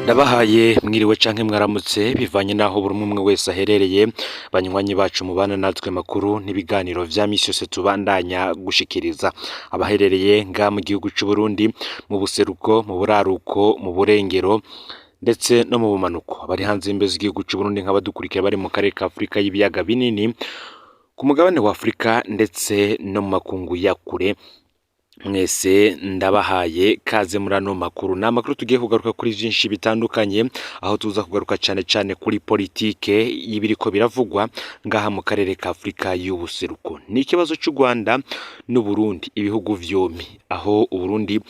Ndabahaye mwiriwe canke mwaramutse bivanye naho buri umwe wese aherereye banywanyi bacu mubana natwe makuru n'ibiganiro vya misi yose tubandanya gushikiriza abaherereye nga mu gihugu c'u Burundi mu buseruko mu buraruko mu burengero ndetse no mu bumanuko bari hanze y'imbe z'igihugu c'u Burundi nk'abadukurikira bari mu karere ka Afrika y'ibiyaga binini ku mugabane wa Afrika ndetse no mu makungu ya kure. Mwese ndabahaye kaze muri ano makuru n'amakuru tugiye kugaruka kuri vyinshi bitandukanye aho tuza kugaruka cane kuri politike y'ibiriko biravugwa ngaha mu karere ka Afrika y'ubuseruko n'ikibazo c'u Rwanda n'u Burundi ibihugu vyompi aho u Burundi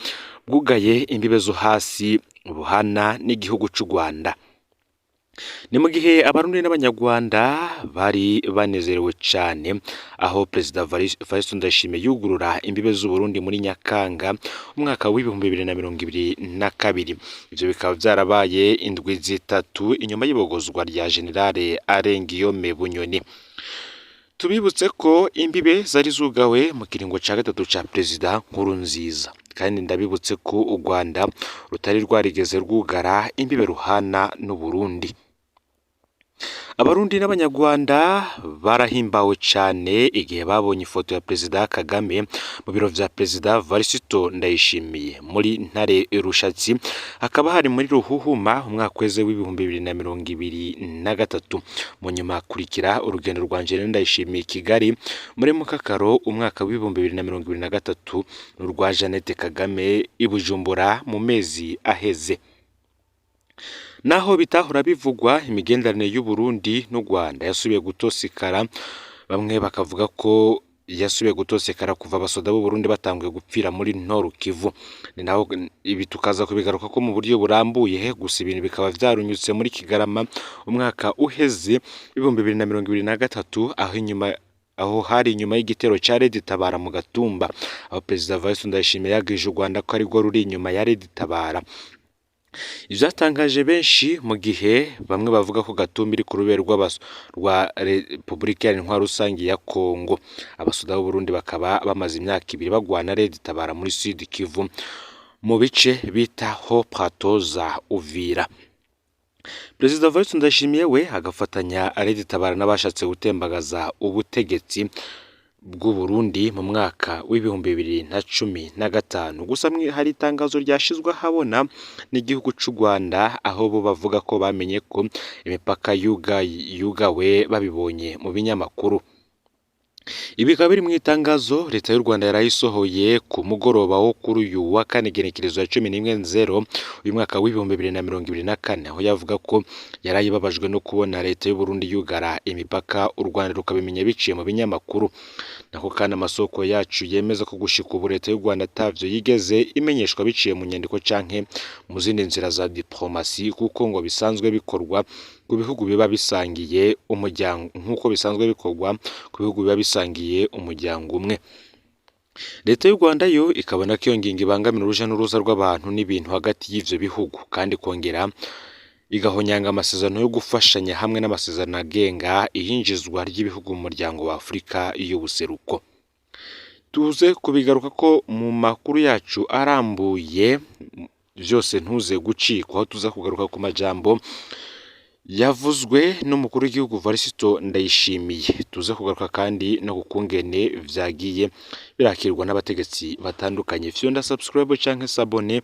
bwugaye imbibe zo hasi buhana n'igihugu c'u Rwanda. Ni mu gihe abarundi n'abanyarwanda bari banezerewe cane aho Perezida Evariste Ndayishimiye yugurura imbibe z'u Burundi muri Nyakanga umwaka w'2022. Ivyo bikaba vyarabaye indwi zitatu inyuma y'ibogozwa rya Generale Arengiyome Bunyoni. Tubibutse ko imbibe zari zugawe mu kiringo ca gatatu ca Perezida Nkurunziza kandi ndabibutse ko u Rwanda rutari rwarigeze rwugara imbibe ruhana n'u Burundi. Abarundi n'abanyarwanda barahimbawe cane igihe babonye ifoto ya Perezida Kagame mu biro vya Perezida Evariste Ndayishimiye muri ntare Rushatsi hakaba hari muri Ruhuhuma umwaka w'2023 mu nyuma hakurikira urugendo rwa Ndayishimiye Kigali muri Mukakaro umwaka w'2023 n'urwa Jeannette Kagame i Bujumbura mu mezi aheze. Naho bitahora bivugwa imigenderanire y'u Burundi n'u Rwanda yasubiye gutosikara bamwe bakavuga ko yasubiye gutosekara kuva abasoda b'u Burundi batanguye gupfira muri Nord Kivu. Ni naho ibi tukaza kubigaruka ko mu buryo burambuye gusa ibintu bikaba vyarunyutse muri Kigarama umwaka uheze 2023 aho hari inyuma y'igitero ca Tabara mu Gatumba aho Perezida Evariste Ndayishimiye yagije u Rwanda ko ari rwo ruri inyuma ya Tabara. Ivyatangaje benshi mu gihe bamwe bavuga ko Gatumba iri ku rubero rwa Republika Iharanira Rusangi ya Kongo. Abasoda b'u Burundi bakaba bamaze imyaka 2 bagwana Tabara muri Sud Kivu mu bice bita Haut Plateau za Uvira. Perezida Evariste Ndayishimiye we agafatanya Tabara n'abashatse gutembagaza ubutegetsi bw'u Burundi mu mwaka w'2015. Gusa hari itangazo ryashizwe habona n'igihugu c'u Rwanda aho bo bavuga ko bamenye ko imipaka yugawe babibonye mu binyamakuru. Ibi bikaba biri mu itangazo leta y'u Rwanda yarayisohoye ku mugoroba wo kuri uyu wa kane genekerezo ya 11/0 uyu mwaka w'2024 aho yavuga ko yarayibabajwe no kubona leta y'u Burundi yugara imipaka u Rwanda rukabimenya biciye mu binyamakuru. Nako kandi amasoko yacu yemeza ko gushika ubu leta y'u Rwanda atavyo yigeze imenyeshwa biciye mu nyandiko canke mu zindi nzira za diplomasi kuko ngo bisanzwe bikorwa ku bihugu biba bisangiye umuryango nkuko bisanzwe bikorwa ku bihugu biba bisangiye umuryango umwe. Leta y'u Rwanda yo ikabona ko iyo ngingo ibangamira uruja n'uruza rw'abantu n'ibintu hagati y'ivyo bihugu kandi kongera igahonyanga amasezerano yo gufashanya hamwe n'amasezerano agenga ihinjizwa ry'ibihugu mu muryango wa Afrika y'ubuseruko. Tuze kubigaruka ko mu makuru yacu arambuye vyose ntuze gucikwa aho tuza kugaruka ku majambo yavuzwe n'umukuru w'igihugu Evariste Ndayishimiye. Tuze kugaruka kandi no gukungene vyagiye birakirwa n'abategetsi batandukanye. Fyonda subscribe canke sabone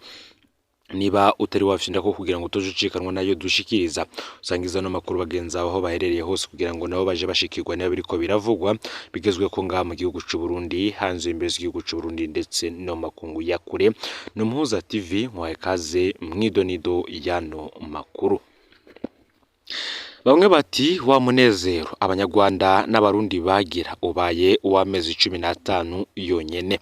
niba utari wafyinda ko kugira ngo utojucikanwa nayo dushikiriza usangiza no makuru bagenza aho baherereye hose kugira ngo nabo baje bashikirwa nayo biriko biravugwa bigezwe ko ngaha mu gihugu c'u Burundi hanze imbere y'igihugu c'u Burundi ndetse no makungu ya kure. No Muhuza TV mwaye kaze mwidonido yano makuru. Bamwe bati wa munezero abanyarwanda n'abarundi bagira ubaye uw'amezi 15 yonyene.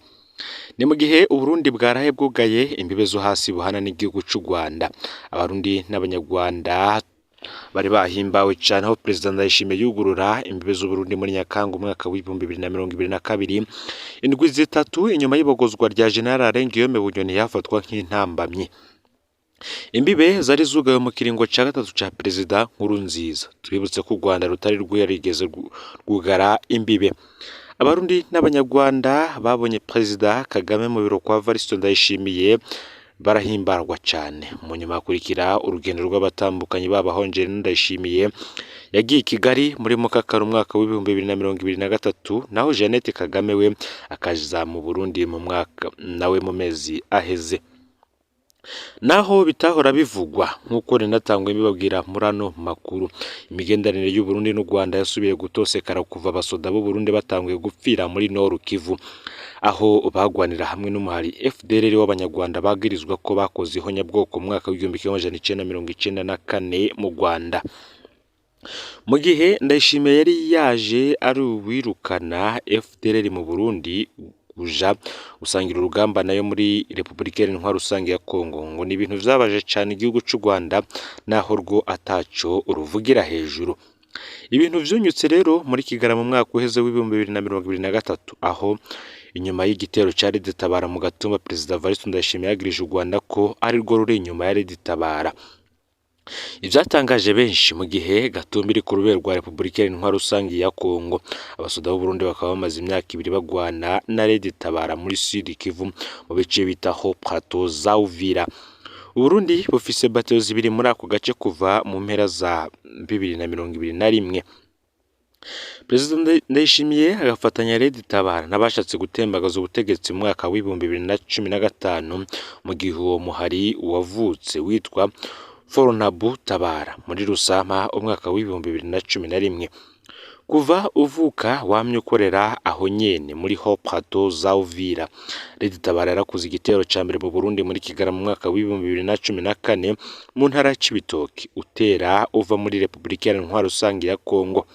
Ni mu gihe u Burundi bwarahe bwugaye imbibe zo hasi buhana n'igihugu c'u Rwanda. Abarundi n'abanyarwanda bari bahimbawe cane aho Perezida Ndayishimiye yugurura imbibe z'u Burundi muri Nyakanga umwaka w'2022 indwi zitatu inyuma y'ibogozwa rya General Arengiyome Bunyoni yafatwa nk'intambamyi. Imbibe zari zugawe mu kiringo ca gatatu ca Perezida Nkurunziza. Twibutse ko u Rwanda rutari rwigeze rwugara imbibe. Abarundi n'abanyarwanda babonye Perezida Kagame mu biro kwa Evariste Ndayishimiye barahimbarwa cyane. Mu nyuma hakurikira urugendo rw'abatandukanye babahonje Ndayishimiye yagiye i Kigali muri Mukakara umwaka w'ibihumbi 2023, naho Jeannette Kagame we akaza mu Burundi mu mwaka nawe mu mezi aheze. Naho bitahora bivugwa nk'uko rinatangwe bibabwira muri ano makuru, imigenderanire y'u Burundi n'u Rwanda yasubiye gutosekara kuva abasoda b'u Burundi batanguye gupfira muri Nord Kivu, aho bagwanira hamwe n'umuhari FDLR w'abanyarwanda bagirizwa ko bakoze ihonyabwoko mu mwaka w'1994 mu Rwanda. Mu gihe Ndayishimiye yari yaje ari uwirukana FDLR mu Burundi kuja gusangira urugamba nayo muri Repubulika Iharanira Rusange ya Kongo, ngo ni ibintu vyabaje cyane igihugu cy'u Rwanda naho rwo ataco uruvugira hejuru. Ibintu vyunyutse rero muri Kugara mu mwaka uheze w'2023, aho inyuma y'igitero cya leta mu Gatumba Perezida Evariste Ndayishimiye yagirije u Rwanda ko ari rwo ruri inyuma ya leta. Ivyatangaje benshi mu gihe Gatumba iri ku rubero rwa Repubulika Iharanira Rusange ya Kongo, abasoda b'u Burundi bakaba bamaze imyaka 2 bagwana na leta muri Sud Kivu mu bice bitaho Plateau za Uvira. Burundi bufise bateo zibiri muri ako gace kuva mu mpera za 2021. Perezida Ndayishimiye agafatanya leta n'abashatse gutembagaza ubutegetsi mu mwaka w'2015 mu gihe uwo muhari wavutse witwa Foronabu Tabara muri Rusama umwaka w'2011. Kuva uvuka wamye ukorera aho nyene muri Haut Plateau za Uvira. Leta Tabara yarakuze igitero ca mbere mu Burundi muri Kugara mu mwaka w'2014 mu ntara ya Cibitoke utera uva muri Repubulika Iharanira Rusange ya Kongo.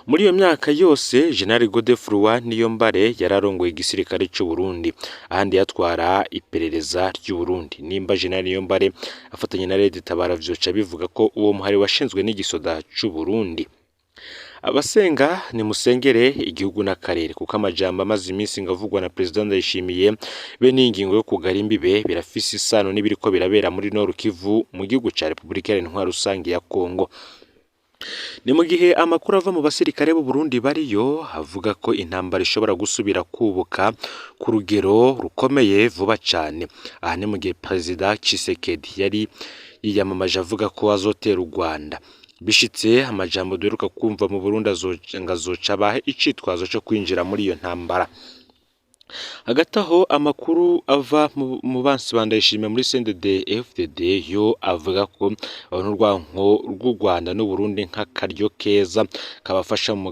Muri iyo myaka yose General Godefroid Niyombare yararongoye igisirikare cy'u Burundi, ahandi yatwara iperereza ry'u Burundi. Nimba General Niyombare afatanye na Leta Tabara vyoca bivuga ko uwo muhari washinzwe n'igisoda cy'u Burundi. Abasenga ni musengere igihugu n'akarere, kuko amajambo amaze iminsi ngavugwa na Perezida Ndayishimiye be n'ingingo yo kugara imbibe birafise isano n'ibiriko birabera muri Nord Kivu mu gihugu ca Repubulika Iharanira Rusange ya Kongo. Ni mu gihe amakuru ava mu basirikare b'u Burundi bariyo avuga ko intambara ishobora gusubira kubuka ku rugero rukomeye vuba cyane. Aha ni mu gihe Perezida Tshisekedi yari yiyamamaje avuga ko azotera u Rwanda. Bishitse amajambo duheruka kumva mu Burundi azoca bahe icitwazo cyo kwinjira muri iyo ntambara. Hagati aho amakuru ava mu bansi bandayishimiye muri CNDD-FDD yo avuga ko urwanko rw'u Rwanda n'u Burundi nk'akaryo keza kabafasha mu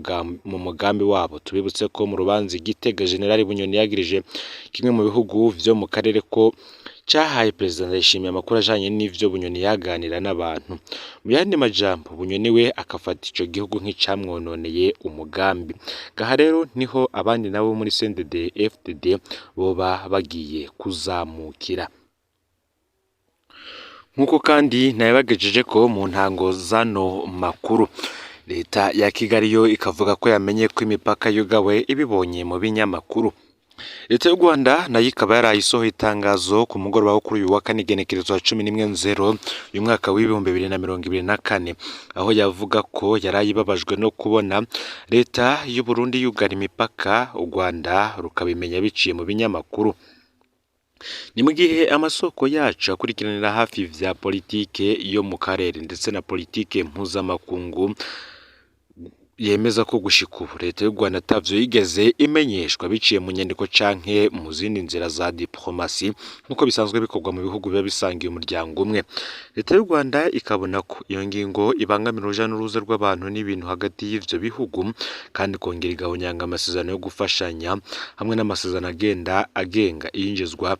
mugambi wabo. Tubibutse ko mu rubanza Igitega General Bunyoni yagirije kimwe mu bihugu vyo mu karere ko cyahaye Perezida Ndayishimiye amakuru ajanye n'ivyo Bunyoni yaganira n'abantu. Mu yandi majambo Bunyoni we akafata ico gihugu nk'icamwononeye umugambi. Gaha rero niho abandi nabo muri CNDD-FDD boba bagiye kuzamukira. Nkuko kandi nayabagejeje ko mu ntango zano makuru, leta ya Kigali yo ikavuga ko yamenye ko imipaka yugawe ibibonye mu binyamakuru. Leta y'u Rwanda nayo ikaba yarayisohoye itangazo ku mugoroba wo kuri uyu wa kane igenekerezo wa 11/0 uyu mwaka w'2024, aho yavuga ko yarayibabajwe no kubona leta y'u Burundi yugara imipaka, u Rwanda rukabimenya biciye mu binyamakuru. Ni mu gihe amasoko yacu akurikiranira hafi vya politike yo mu karere ndetse na politike mpuzamakungu yemeza ko gushika ubu leta y'u Rwanda atavyo yigeze imenyeshwa biciye mu nyandiko canke mu zindi nzira za diplomasi nkuko bisanzwe bikorwa mu bihugu biba bisangiye umuryango umwe. Leta y'u Rwanda ikabona ko iyo ngingo ibangamira uruja n'uruza rw'abantu n'ibintu hagati y'ivyo bihugu, kandi kongera igahonyanga amasezerano yo gufashanya hamwe n'amasezerano agenga iyinjizwa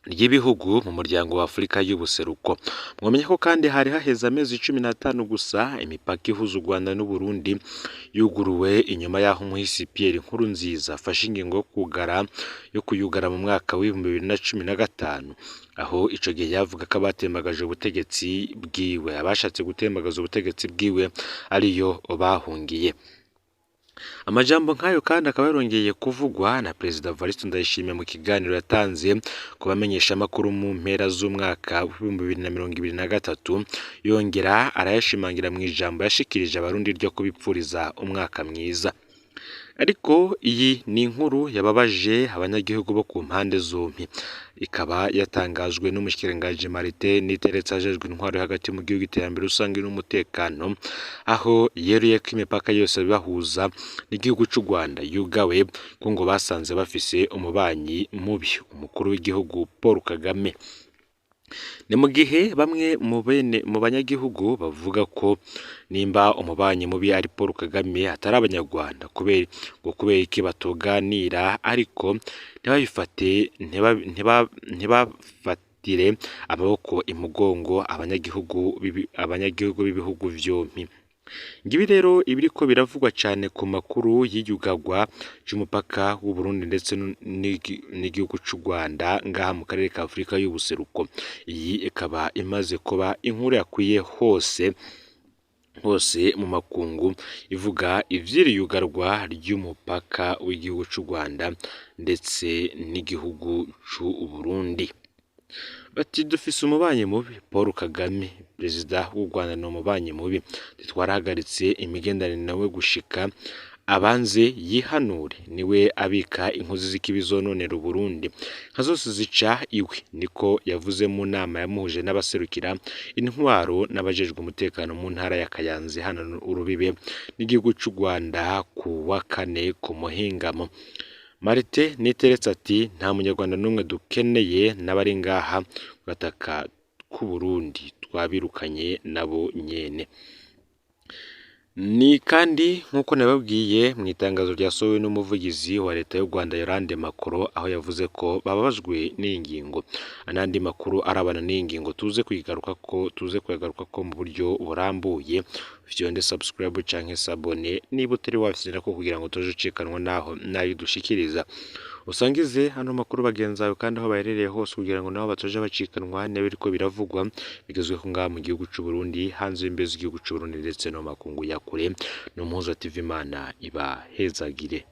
ry'ibihugu mu muryango wa Afurika y'ubuseruko. Mwamenye ko kandi hari haheze amezi 15 gusa imipaka ihuza u Rwanda n'u Burundi yuguruwe inyuma yaho umuhisi Pierre Nkurunziza afashe ingingo yo kuyugara mu mwaka w'2015, aho ico gihe yavuga ko abatembagaje ubutegetsi bwiwe, abashatse gutembagaza ubutegetsi bwiwe ariyo bahungiye. Amajambo nk'ayo kandi akaba yarongeye kuvugwa na Perezida Evariste Ndayishimiye mu kiganiro yatanze ku bamenyesha amakuru mu mpera z'umwaka w'2023, yongera arayashimangira mu ijambo yashikirije abarundi ryo kubipfuriza umwaka mwiza. ariko iyi ni inkuru yababaje abanyagihugu bo ku mpande zombi, ikaba yatangajwe n'umushikiranganji Martin Niteretse ajejwe intwaro hagati mu gihugu iterambere rusange n'umutekano, aho yeruye ko imipaka yose bibahuza n'igihugu cy'u Rwanda yugawe ko ngo basanze bafise umubanyi mubi, umukuru w'igihugu Paul Kagame. Ni mu gihe bamwe mu banyagihugu bavuga ko nimba umubanyi mubi ari Paul Kagame atari abanyarwanda kubera iki batoganira, ariko ntibafatire amaboko imugongo abanyagihugu b'ibihugu vyompi. Ngibi rero ibiriko biravugwa cyane ku makuru y'iyugagwa cy'umupaka w'u Burundi ndetse n'igihugu cy'u Rwanda ngaha mu karere ka Afurika y'ubuseruko. Iyi ikaba imaze kuba inkuru yakwiye hose mu makungu ivuga ivy'iriyugarwa ry'umupaka w'igihugu cy'u Rwanda ndetse n'igihugu cy'u Burundi. Bati dufise umubanyi mubi Paul Kagame, perezida w'u Rwanda ni umubanyi mubi, twarahagaritse imigenderanire nawe gushika abanze yihanure, niwe abika inkozi z'ikibi zononera Burundi nka zose zica iwe, niko yavuze mu nama yamuhuje n'abaserukira intwaro n'abajejwe umutekano mu ntara ya Kayanza hano urubibe n'igihugu cy'u Rwanda ku wa 4 ku muhingamo. Martin Niteretse ati nta munyarwanda n'umwe dukeneye n'abari ngaha gataka ku Burundi, twabirukanye nabo nyene. Ni kandi nk'uko nababwiye mu itangazo ryasohowe n'umuvugizi wa leta y'u Rwanda Yolande Makoro, aho yavuze ko bababajwe n'ingingo. Anandi makuru arabana n'ingingo tuze kuyagaruka ko mu buryo burambuye. Vyonde subscribe canke sabone niba utari wafisira ko kugira ngo tuje cikanwa nayo dushikiriza. Usangize hano makuru bagenzawe kandi aho baherereye hose kugira ngo nabo batoje bacikanwa n'ibiriko biravugwa bigezweho ngaha mu gihugu cy'u Burundi, hanze y'imbezi igihugu cy'u Burundi ndetse no makungu ya kure. No Muhuza TV Imana iba hezagire.